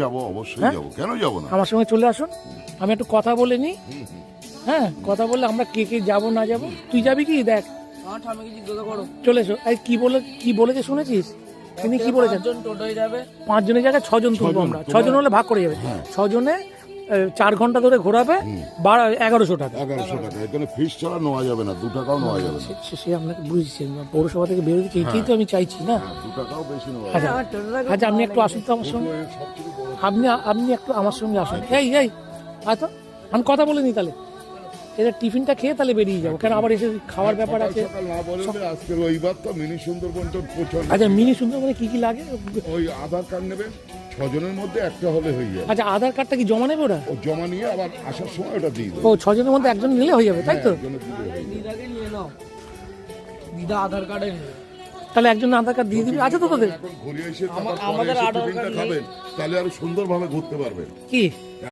যাবো, অবশ্যই যাবো, কেন যাবো না? আমার সঙ্গে চলে আসুন, আমি একটু কথা বলে নিই। হ্যাঁ, কথা বললে আমরা কে কে যাবো না যাবো। তুই যাবি কি? দেখ, আমার ঠাম্মিকে জিজ্ঞাসা করো। চলে এসো। এই কি বলেছে শুনেছিস? তিনি কি বলেছেন? 5 জন টোটোয় যাবে। 5 জনের জায়গায় 6 জন তুলবো আমরা। 6 জন হলে ভাগ করে যাবে। 6 জনে 4 ঘন্টা ধরে ঘোরাবে, 1100 টাকা। 1100 টাকা। এখানে ফিস ছাড়া নেওয়া যাবে না, 2 টাকাও নেওয়া যাবে না। সে আপনাকে বুঝছি, পৌরসভা থেকে বেরোচ্ছে, এটাই তো আমি চাইছি না। 2 টাকাও বেশি নেওয়া আচ্ছা যাবে না। আচ্ছা, আপনি একটু আসুন তো আমার সঙ্গে। আপনি একটু আমার সঙ্গে আসুন। এই আচ্ছা, আমি কথা বলে নিই তাহলে। এটা টিফিনটা খেয়ে তাহলে বেরিয়ে যাবো, কেন আবার এসে খাওয়ার ব্যাপার আছে। সকাল না বললে আজকে রবিবার তো মিনি সুন্দরবনটা পৌঁছানো। আচ্ছা, মিনি সুন্দরবনে কি লাগে? ওই আধার কার্ড নেবেন, 6 জনের মধ্যে একটা হলে হয়ে যাবে। আচ্ছা, আধার কার্ডটা কি জমা নেবে ওরা? ও জমা নিয়ে আবার আসার সময় ওটা দিয়ে দেবে। ও 6 জনের মধ্যে একজন নিলে হয়ে যাবে, তাই তো? একজনের দিলে হয়ে যাবে। দিদাকে নিয়ে নাও, দিদা আধার কার্ডে নেবে। তাহলে একজন আধার কার্ড দিয়ে দিবি। আচ্ছা তো তোদের এখন ঘুরে এসে আমাদের আমাদের আধার টিফিনটা কার্ড নেই। খাবেন, তাহলে আরো সুন্দরভাবে ঘুরতে পারবেন। কি